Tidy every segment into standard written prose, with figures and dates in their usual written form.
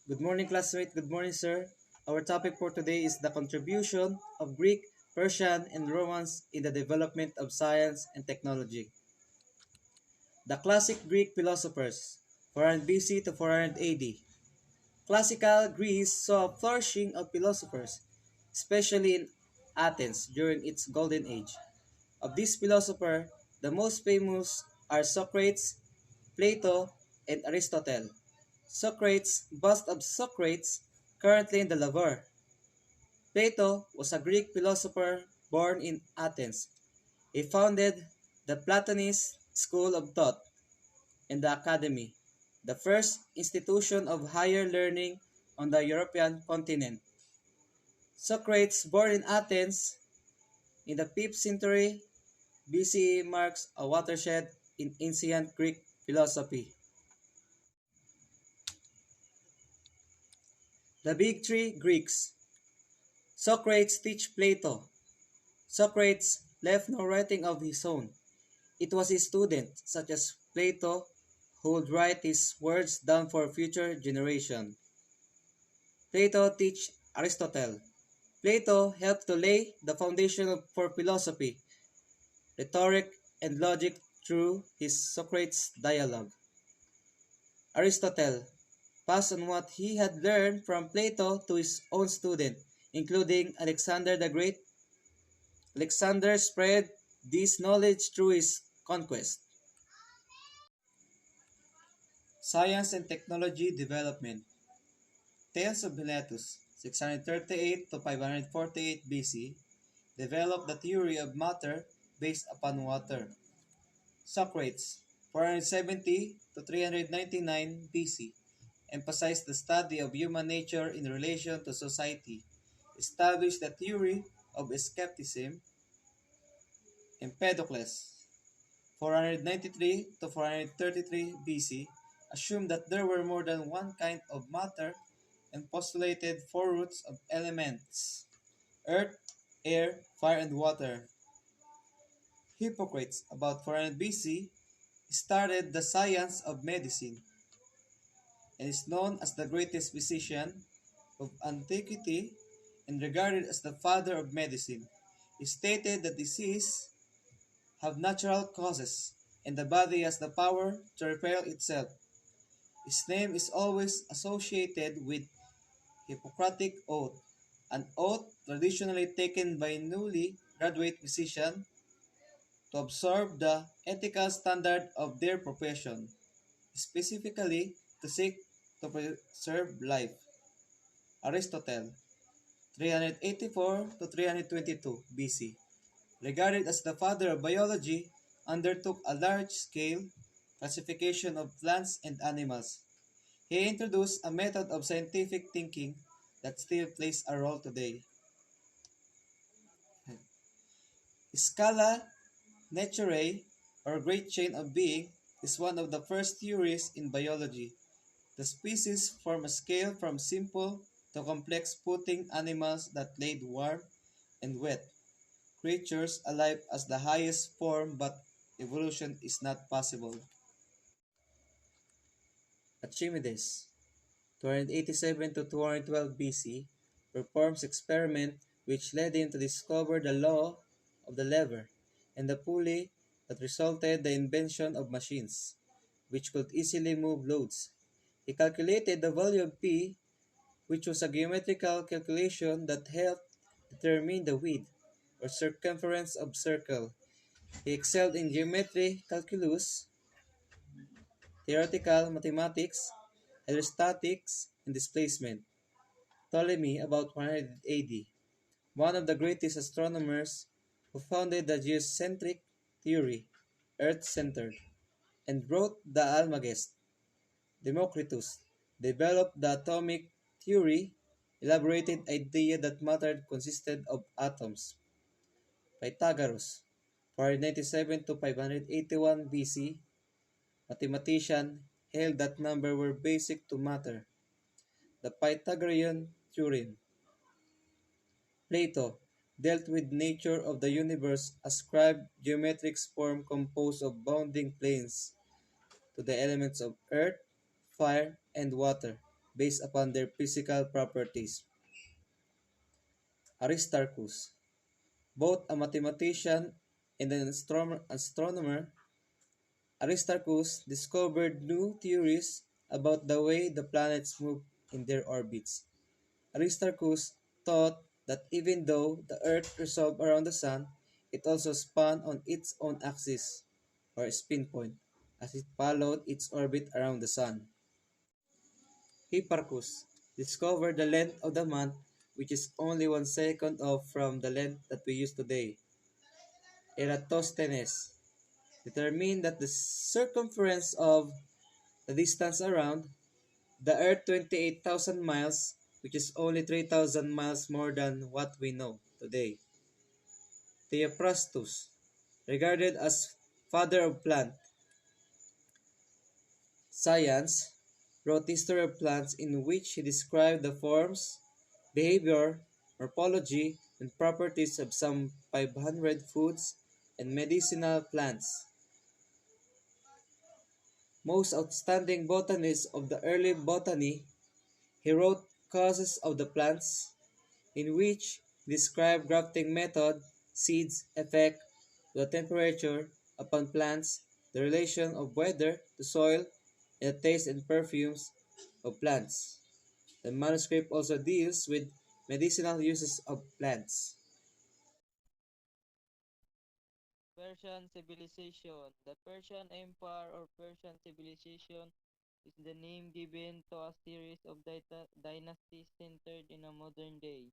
Good morning, classmate. Good morning, sir. Our topic for today is the contribution of Greek, Persian, and Romans in the development of science and technology. The classic Greek philosophers, 400 BC to 400 AD. Classical Greece saw a flourishing of philosophers, especially in Athens during its golden age. Of these philosophers, the most famous are Socrates, Plato, and Aristotle. Socrates, bust of Socrates, currently in the Louvre. Plato was a Greek philosopher born in Athens. He founded the Platonist school of thought and the Academy, the first institution of higher learning on the European continent. Socrates, born in Athens in the 5th century BCE, marks a watershed in ancient Greek philosophy. The Big Three Greeks. Socrates teach Plato. Socrates left no writing of his own. It was his students, such as Plato, who would write his words down for future generation. Plato teach Aristotle. Plato helped to lay the foundation for philosophy, rhetoric, and logic through his Socrates dialogue. Aristotle passed on what he had learned from Plato to his own student, including Alexander the Great. Alexander spread this knowledge through his conquest. Science and technology development. Thales of Miletus, 638 to 548 BC, developed the theory of matter based upon water. Socrates, 470 to 399 BC, emphasized the study of human nature in relation to society, established the theory of skepticism. Empedocles, 493 to 433 BC, assumed that there were more than one kind of matter and postulated four roots of elements: earth, air, fire, and water. Hippocrates, about 400 BC, started the science of medicine and is known as the greatest physician of antiquity and regarded as the father of medicine. He stated that disease have natural causes and the body has the power to repair itself. His name is always associated with Hippocratic Oath, an oath traditionally taken by newly graduate physicians to observe the ethical standard of their profession, specifically to seek to preserve life. Aristotle, 384 to 322 BC, regarded as the father of biology, undertook a large-scale classification of plants and animals. He introduced a method of scientific thinking that still plays a role today. Scala naturae, or great chain of being, is one of the first theories in biology. The species form a scale from simple to complex, putting animals that laid warm and wet creatures alive as the highest form, but evolution is not possible. Archimedes, 287 to 212 BC, performs experiment which led him to discover the law of the lever and the pulley that resulted the invention of machines, which could easily move loads. He calculated the value of P, which was a geometrical calculation that helped determine the width or circumference of circle. He excelled in geometry, calculus, theoretical mathematics, hydrostatics, and displacement. Ptolemy, about 100 AD, one of the greatest astronomers who founded the geocentric theory, Earth-centered, and wrote the Almagest. Democritus developed the atomic theory, elaborated idea that matter consisted of atoms. Pythagoras, 497 to 581 BC, mathematician, held that numbers were basic to matter. The Pythagorean theorem. Plato dealt with nature of the universe, ascribed geometric form composed of bounding planes to the elements of earth, fire, and water. based upon their physical properties. Aristarchus, both a mathematician and an astronomer, Aristarchus discovered new theories about the way the planets move in their orbits. Aristarchus thought that even though the Earth revolved around the Sun, it also spun on its own axis, or spin point, as it followed its orbit around the Sun. Hipparchus discovered the length of the month, which is only 1 second off from the length that we use today. Eratosthenes determined that the circumference of the distance around the Earth 28,000 miles, which is only 3,000 miles more than what we know today. Theophrastus, regarded as father of plant science, wrote History of Plants in which he described the forms, behavior, morphology, and properties of some 500 foods and medicinal plants. Most outstanding botanist of the early botany, he wrote Causes of the Plants, in which he described grafting method, seeds, effect, the temperature upon plants, the relation of weather to soil, and the taste and perfumes of plants. The manuscript also deals with medicinal uses of plants. Persian civilization. The Persian Empire or Persian civilization is the name given to a series of dynasties centered in a modern day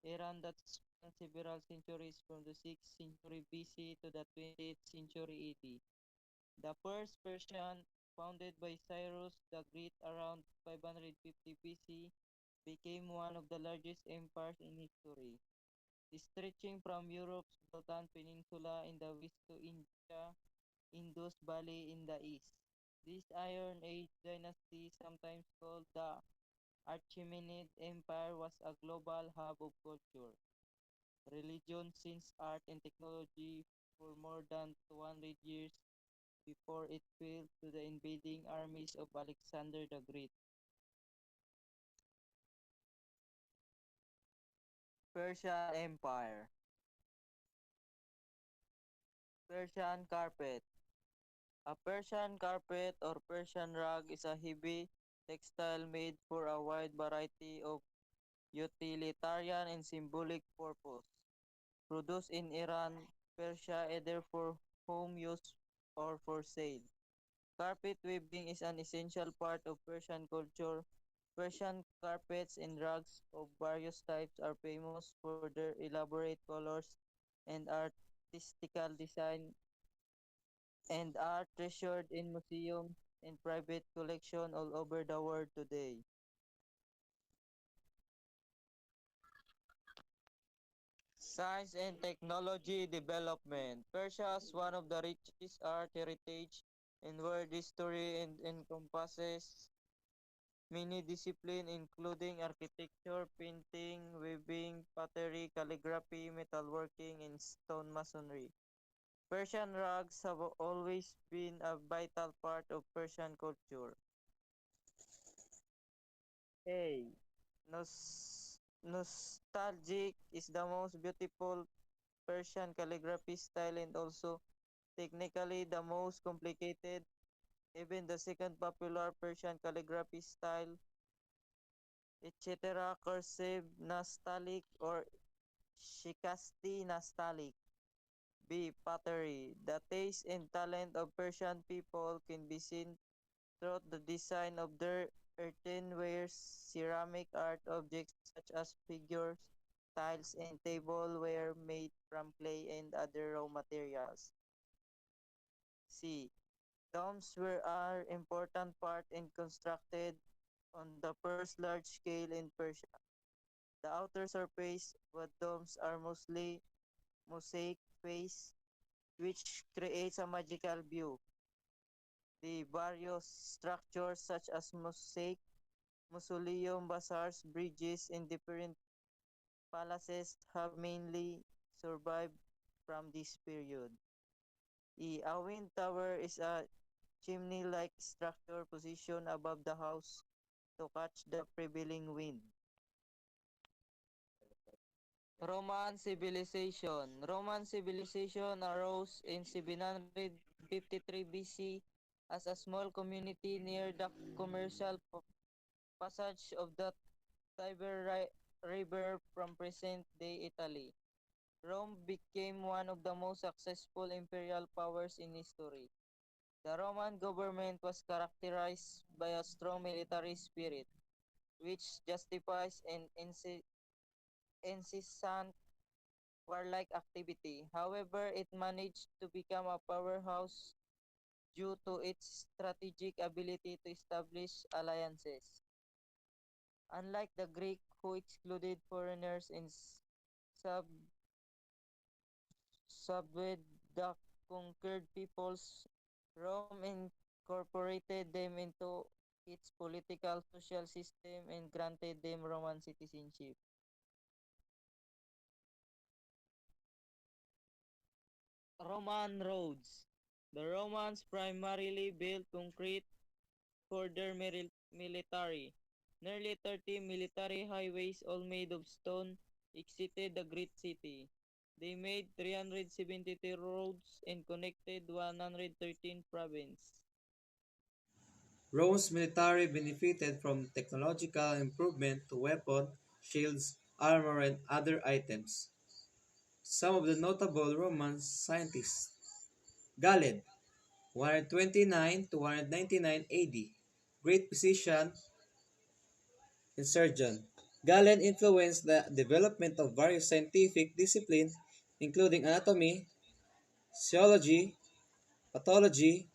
Iran that spanned several centuries from the 6th century BC to the 20th century AD. The first Persian, founded by Cyrus the Great around 550 BC, became one of the largest empires in history, stretching from Europe's Balkan Peninsula in the west to India, Indus Valley in the east. This Iron Age dynasty, sometimes called the Achaemenid Empire, was a global hub of culture, religion, science, art, and technology for more than 200 years before it fell to the invading armies of Alexander the Great. Persian Empire. Persian carpet. A Persian carpet or Persian rug is a heavy textile made for a wide variety of utilitarian and symbolic purpose. Produced in Iran, Persia either for home use or for sale. Carpet weaving is an essential part of Persian culture. Persian carpets and rugs of various types are famous for their elaborate colors and artistical design and are treasured in museums and private collections all over the world today. Science and technology development. Persia is one of the richest art heritage in world history and encompasses many disciplines including architecture, painting, weaving, pottery, calligraphy, metalworking, and stone masonry. Persian rugs have always been a vital part of Persian culture. A. Nostalgic is the most beautiful Persian calligraphy style and also technically the most complicated. Even the second popular Persian calligraphy style, etc., cursive nastaliq or shikasti nastaliq. B. Pottery. The taste and talent of Persian people can be seen throughout the design of their earthenware, ceramic art objects such as figures, tiles, and tableware made from clay and other raw materials. C. Domes were an important part and constructed on the first large scale in Persia. The outer surface of domes are mostly mosaic face, which creates a magical view. The various structures such as mosaic, mausoleum, bazaars, bridges, and different palaces have mainly survived from this period. A wind tower is a chimney-like structure positioned above the house to catch the prevailing wind. Roman civilization arose in 753 BC as a small community near the commercial passage of the River from present-day Italy. Rome became one of the most successful imperial powers in history. The Roman government was characterized by a strong military spirit, which justifies an incessant warlike activity. However, it managed to become a powerhouse due to its strategic ability to establish alliances. Unlike the Greek, who excluded foreigners and sub subdued the conquered peoples, Rome incorporated them into its political social system and granted them Roman citizenship. Roman roads. The Romans primarily built concrete for their military. Nearly 30 military highways, all made of stone, exited the great city. They made 372 roads and connected 113 provinces. Rome's military benefited from technological improvement to weapon, shields, armor, and other items. Some of the notable Roman scientists: Galen, 129 to 199 AD, great physician and surgeon. Galen influenced the development of various scientific disciplines, including anatomy, physiology, pathology,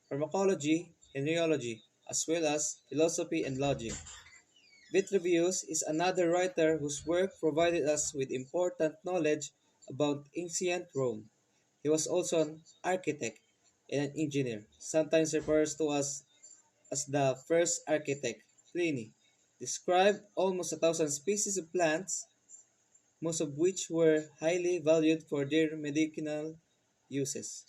pharmacology, and neurology, as well as philosophy and logic. Vitruvius is another writer whose work provided us with important knowledge about ancient Rome. He was also an architect and an engineer, sometimes referred to as the first architect. Pliny described almost 1,000 species of plants, most of which were highly valued for their medicinal uses.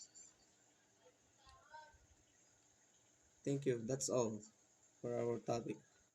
Thank you. That's all for our topic.